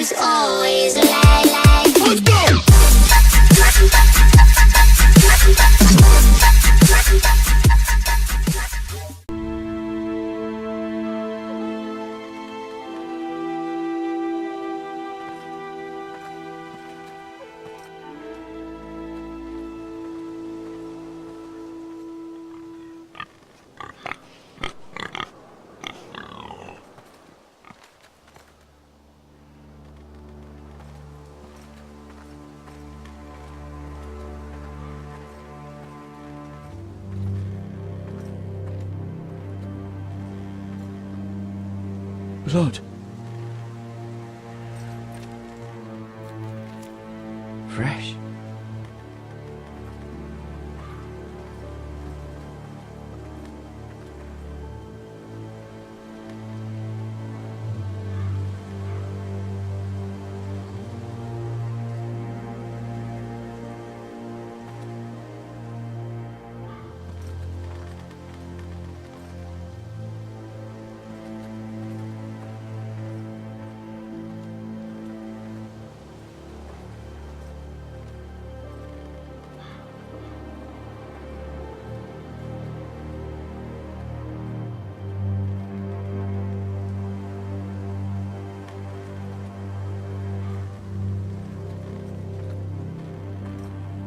vibes always like. Let's go! Blood. Fresh.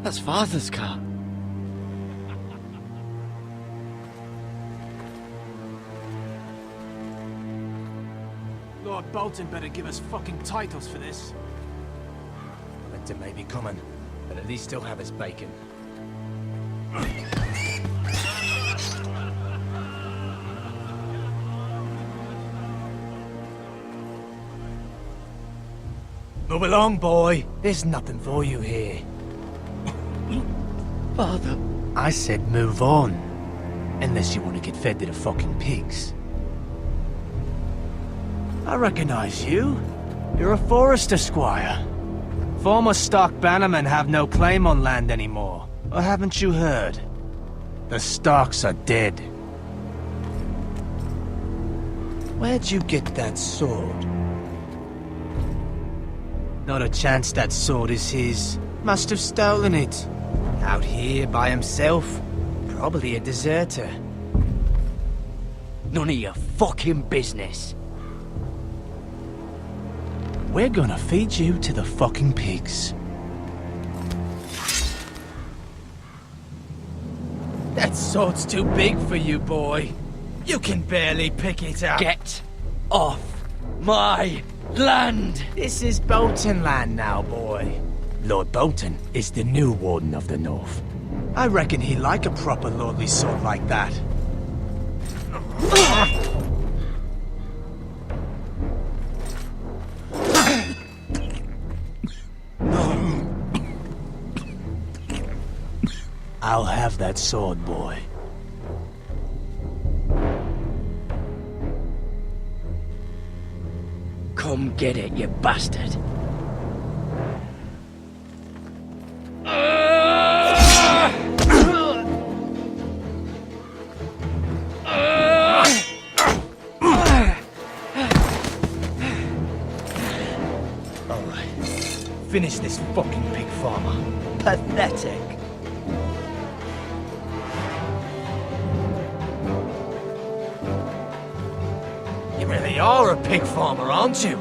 That's Father's car. Lord Bolton better give us fucking titles for this. Winter may be coming, but at least he'll have his bacon. Move along, boy. There's nothing for you here. Father. I said move on. Unless you want to get fed to the fucking pigs. I recognize you. You're a Forester squire. Former stock bannermen have no claim on land anymore. Or haven't you heard? The Starks are dead. Where'd you get that sword? Not a chance that sword is his. Must have stolen it. Out here by himself? Probably a deserter. None of your fucking business. We're gonna feed you to the fucking pigs. That sword's too big for you, boy. You can barely pick it up. Get off my land! This is Bolton land now, boy. Lord Bolton is the new Warden of the North. I reckon he'd like a proper lordly sword like that. I'll have that sword, boy. Come get it, you bastard. Finish this fucking pig farmer. Pathetic. You really are a pig farmer, aren't you?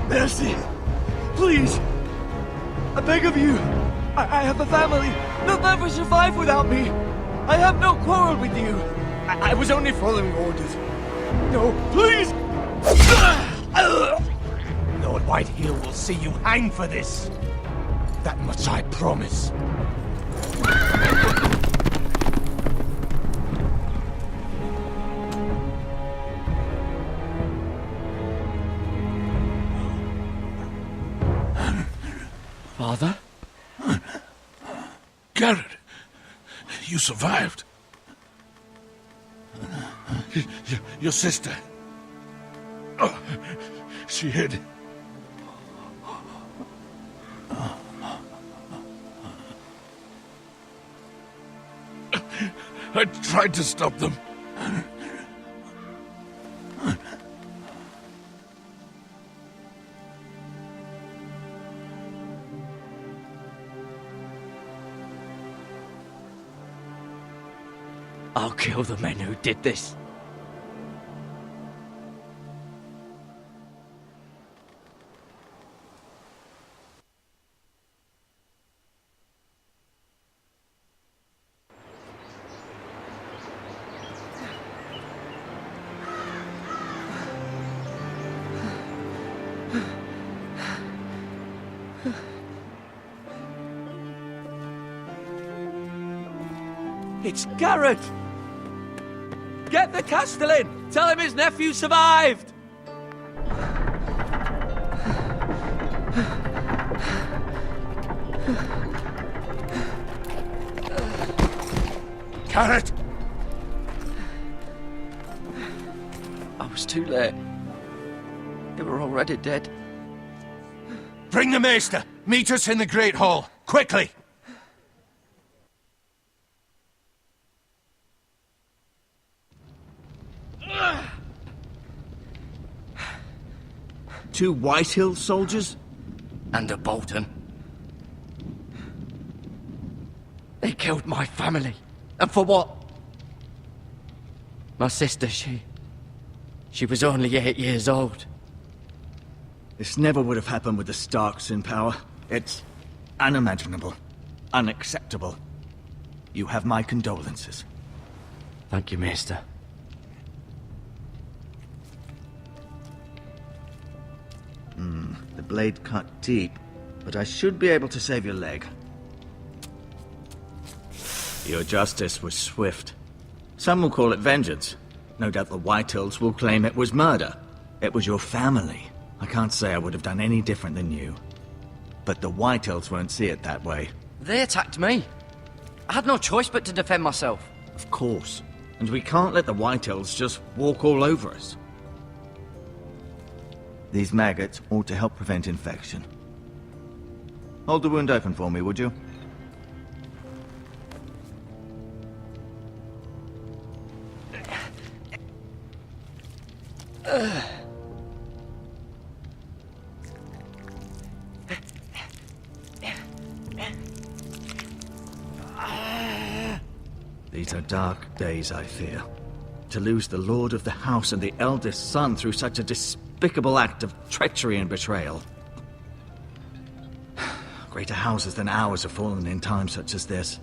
Mercy! Please! I beg of you! I have a family! They'll never survive without me! I have no quarrel with you! I was only following orders. No, please! Lord Whitehill will see you hang for this. That much I promise. Father? Garrett, you survived. Your sister. Oh, she hid. I tried to stop them. I'll kill the men who did this. It's Garrett! Get the Castellan! Tell him his nephew survived! Garrett! I was too late. They were already dead. Bring the Maester! Meet us in the Great Hall! Quickly! Two Whitehill soldiers? And a Bolton. They killed my family. And for what? My sister, she was only 8 years old. This never would have happened with the Starks in power. It's unimaginable. Unacceptable. You have my condolences. Thank you, Maester. The blade cut deep, but I should be able to save your leg. Your justice was swift. Some will call it vengeance. No doubt the Whitehills will claim it was murder. It was your family. I can't say I would have done any different than you. But the Whitehills won't see it that way. They attacked me. I had no choice but to defend myself. Of course. And we can't let the Whitehills just walk all over us. These maggots ought to help prevent infection. Hold the wound open for me, would you? These are dark days, I fear. To lose the lord of the house and the eldest son through such a despicable act of treachery and betrayal. Greater houses than ours have fallen in times such as this.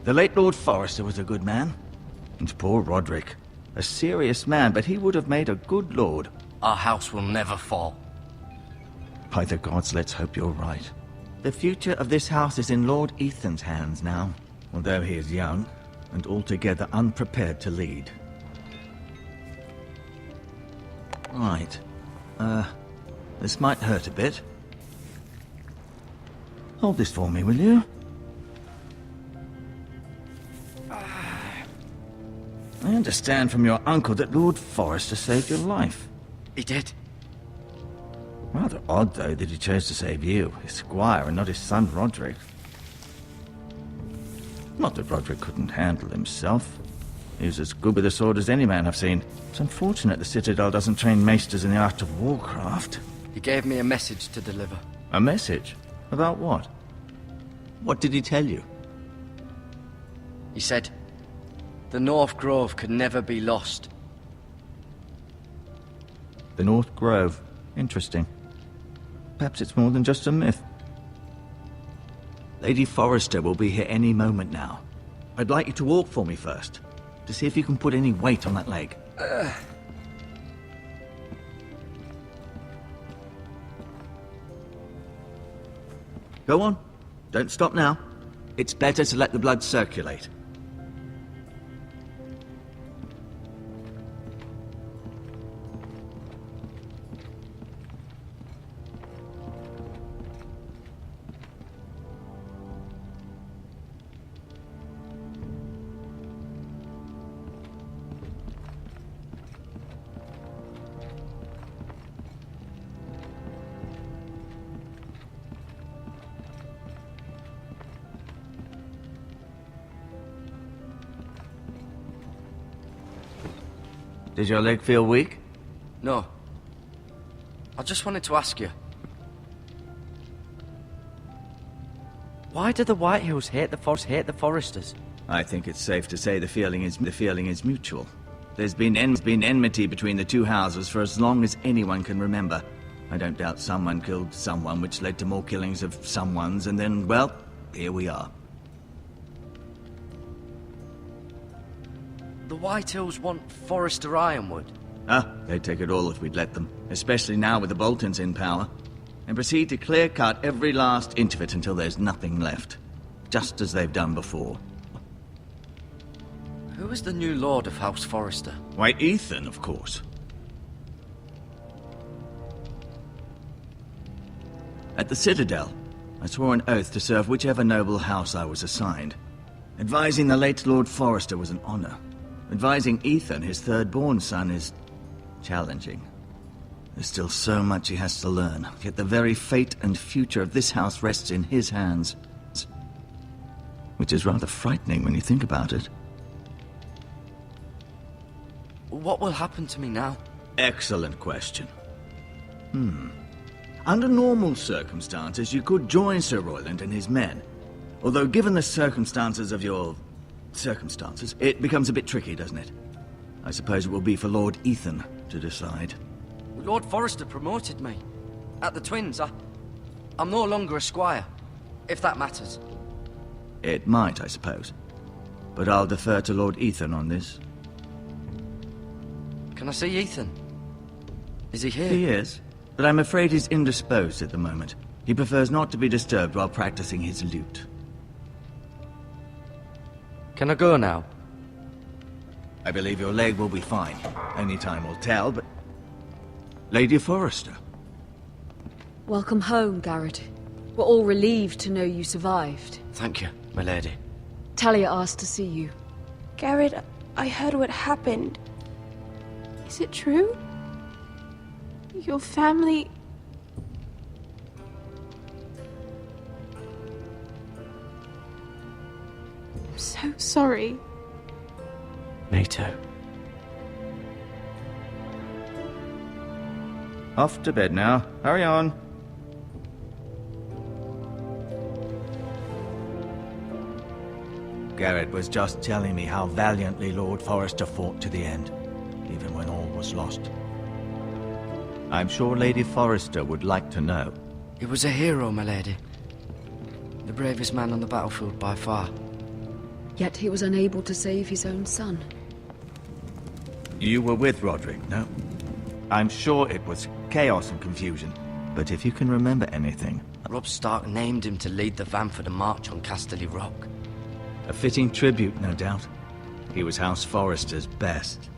The late Lord Forrester was a good man. And poor Roderick. A serious man, but he would have made a good lord. Our house will never fall. By the gods, let's hope you're right. The future of this house is in Lord Ethan's hands now, although he is young and altogether unprepared to lead. Right. This might hurt a bit. Hold this for me, will you? I understand from your uncle that Lord Forrester saved your life. He did. Rather odd, though, that he chose to save you, his squire, and not his son Roderick. Not that Roderick couldn't handle himself. He was as good with a sword as any man I've seen. It's unfortunate the Citadel doesn't train maesters in the art of warcraft. He gave me a message to deliver. A message? About what? What did he tell you? He said, the North Grove could never be lost. The North Grove. Interesting. Perhaps it's more than just a myth. Lady Forrester will be here any moment now. I'd like you to walk for me first. to see if you can put any weight on that leg. Go on. Don't stop now. It's better to let the blood circulate. Did your leg feel weak? No. I just wanted to ask you. Why do the Whitehills hate the Foresters? I think it's safe to say the feeling is mutual. There's been enmity between the two houses for as long as anyone can remember. I don't doubt someone killed someone, which led to more killings of someones, and then, well, here we are. The Whitehills want Forrester Ironwood. They'd take it all if we'd let them, especially now with the Boltons in power, and proceed to clear-cut every last inch of it until there's nothing left, just as they've done before. Who is the new Lord of House Forrester? Why, Ethan, of course. At the Citadel, I swore an oath to serve whichever noble house I was assigned. Advising the late Lord Forrester was an honor. Advising Ethan, his third-born son, is challenging. There's still so much he has to learn, yet the very fate and future of this house rests in his hands. Which is rather frightening when you think about it. What will happen to me now? Excellent question. Under normal circumstances, you could join Sir Royland and his men. Although given the circumstances of your circumstances, it becomes a bit tricky, doesn't it? I suppose it will be for Lord Ethan to decide. Lord Forrester promoted me. At the Twins, I'm no longer a squire, if that matters. It might, I suppose. But I'll defer to Lord Ethan on this. Can I see Ethan? Is he here? He is, but I'm afraid he's indisposed at the moment. He prefers not to be disturbed while practicing his lute. Can I go now? I believe your leg will be fine. Only time will tell, but... Lady Forrester. Welcome home, Garrett. We're all relieved to know you survived. Thank you, my lady. Talia asked to see you. Garrett, I heard what happened. Is it true? Your family... I'm so sorry. Me too. Off to bed now. Hurry on. Garrett was just telling me how valiantly Lord Forrester fought to the end, even when all was lost. I'm sure Lady Forrester would like to know. He was a hero, my lady. The bravest man on the battlefield by far. Yet he was unable to save his own son. You were with Roderick, no? I'm sure it was chaos and confusion, but if you can remember anything... Robb Stark named him to lead the van for the march on Casterly Rock. A fitting tribute, no doubt. He was House Forrester's best.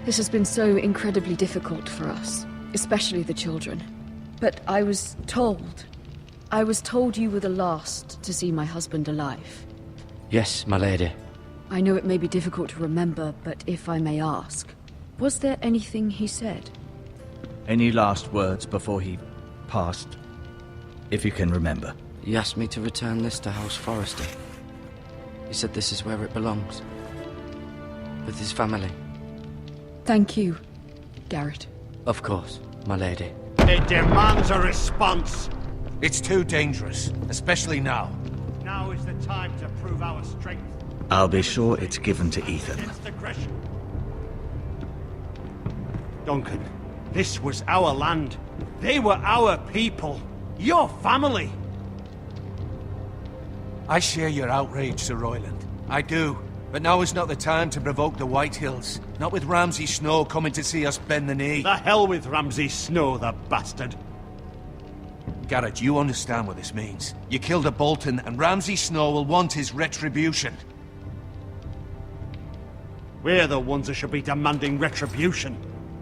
This has been so incredibly difficult for us, especially the children. But I was told you were the last to see my husband alive. Yes, my lady. I know it may be difficult to remember, but if I may ask, was there anything he said? Any last words before he passed? If you can remember. He asked me to return this to House Forrester. He said this is where it belongs. With his family. Thank you, Garrett. Of course, my lady. It demands a response. It's too dangerous, especially now. Now is the time to prove our strength. I'll be sure it's given to Ethan. Against aggression. Duncan, this was our land. They were our people. Your family. I share your outrage, Sir Royland. I do. But now is not the time to provoke the Whitehills. Not with Ramsay Snow coming to see us bend the knee. The hell with Ramsay Snow, the bastard. Garrett, you understand what this means. You killed a Bolton, and Ramsay Snow will want his retribution. We're the ones that should be demanding retribution.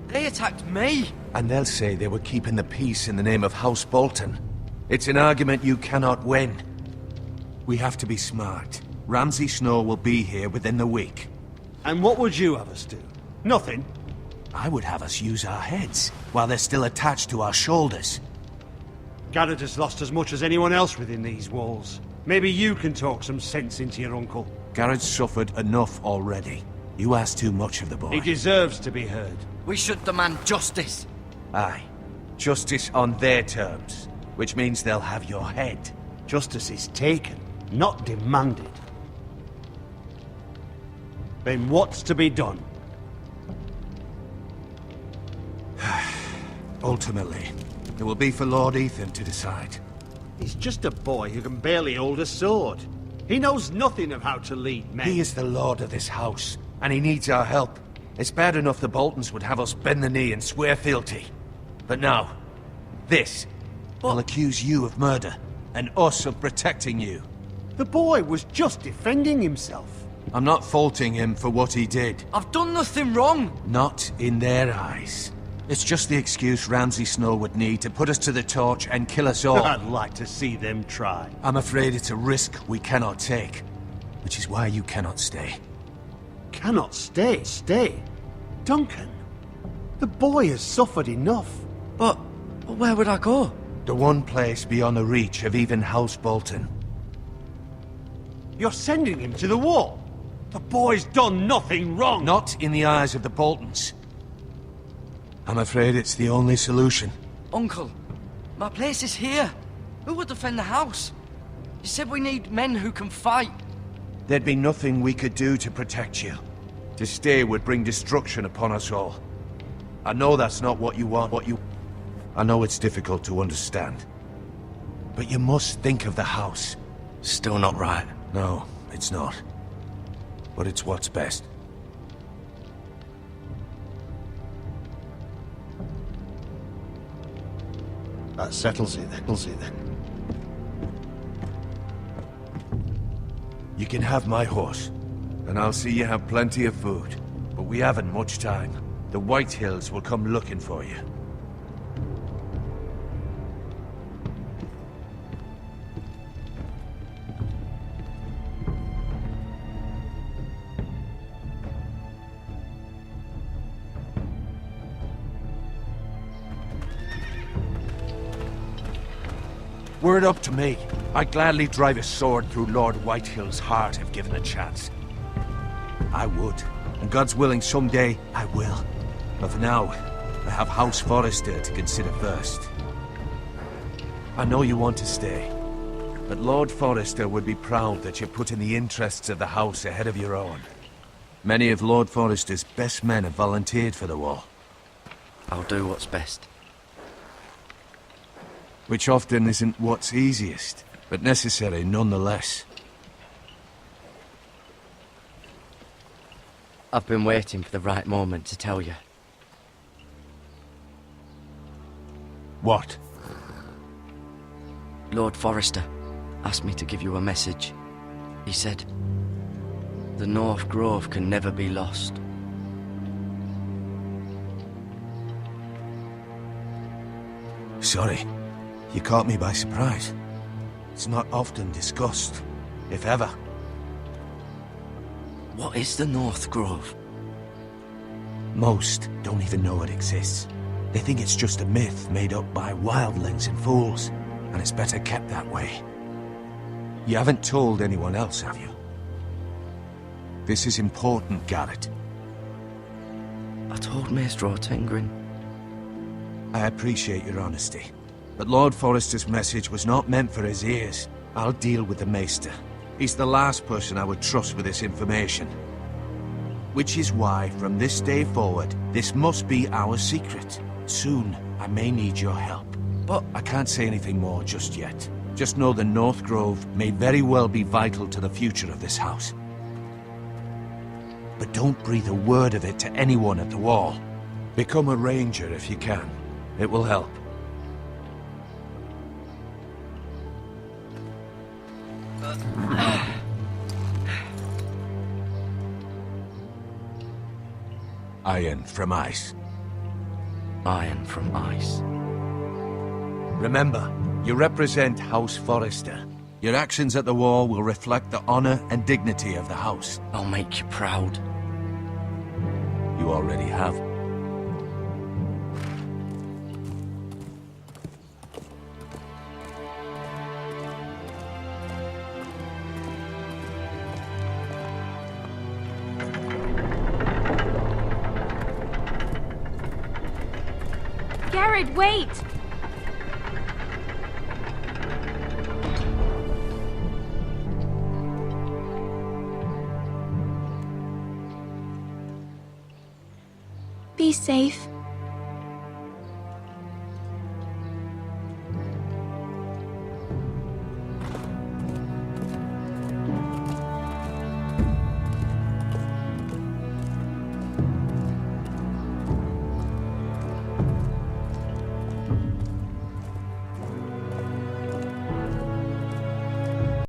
They attacked me! And they'll say they were keeping the peace in the name of House Bolton. It's an argument you cannot win. We have to be smart. Ramsay Snow will be here within the week. And what would you have us do? Nothing. I would have us use our heads, while they're still attached to our shoulders. Garrett has lost as much as anyone else within these walls. Maybe you can talk some sense into your uncle. Garrett's suffered enough already. You ask too much of the boy. He deserves to be heard. We should demand justice. Aye. Justice on their terms, which means they'll have your head. Justice is taken, not demanded. Then what's to be done? Ultimately, it will be for Lord Ethan to decide. He's just a boy who can barely hold a sword. He knows nothing of how to lead men. He is the lord of this house, and he needs our help. It's bad enough the Boltons would have us bend the knee and swear fealty. But now, this will accuse you of murder, and us of protecting you. The boy was just defending himself. I'm not faulting him for what he did. I've done nothing wrong! Not in their eyes. It's just the excuse Ramsay Snow would need to put us to the torch and kill us all. I'd like to see them try. I'm afraid it's a risk we cannot take, which is why you cannot stay. Cannot stay. Stay? Duncan, the boy has suffered enough. But where would I go? The one place beyond the reach of even House Bolton. You're sending him to the wall. The boy's done nothing wrong. Not in the eyes of the Boltons. I'm afraid it's the only solution. Uncle, my place is here. Who will defend the house? You said we need men who can fight. There'd be nothing we could do to protect you. To stay would bring destruction upon us all. I know that's not what you want, I know it's difficult to understand. But you must think of the house. Still not right. No, it's not. But it's what's best. That settles it then. You can have my horse, and I'll see you have plenty of food. But we haven't much time. The Whitehills will come looking for you. Were it up to me, I'd gladly drive a sword through Lord Whitehill's heart if given a chance. I would, and God's willing someday I will. But for now, I have House Forrester to consider first. I know you want to stay, but Lord Forrester would be proud that you're putting the interests of the house ahead of your own. Many of Lord Forrester's best men have volunteered for the war. I'll do what's best. Which often isn't what's easiest, but necessary nonetheless. I've been waiting for the right moment to tell you. What? Lord Forrester asked me to give you a message. He said, the North Grove can never be lost. Sorry. You caught me by surprise. It's not often discussed, if ever. What is the North Grove? Most don't even know it exists. They think it's just a myth made up by wildlings and fools, and it's better kept that way. You haven't told anyone else, have you? This is important, Garrett. I told Maester Ortengrin. I appreciate your honesty. But Lord Forrester's message was not meant for his ears. I'll deal with the Maester. He's the last person I would trust with this information. Which is why, from this day forward, this must be our secret. Soon, I may need your help. But I can't say anything more just yet. Just know the North Grove may very well be vital to the future of this house. But don't breathe a word of it to anyone at the Wall. Become a ranger if you can. It will help. Iron from ice. Iron from ice. Remember, you represent House Forrester. Your actions at the Wall will reflect the honor and dignity of the house. I'll make you proud. You already have. Garrett, wait! Be safe.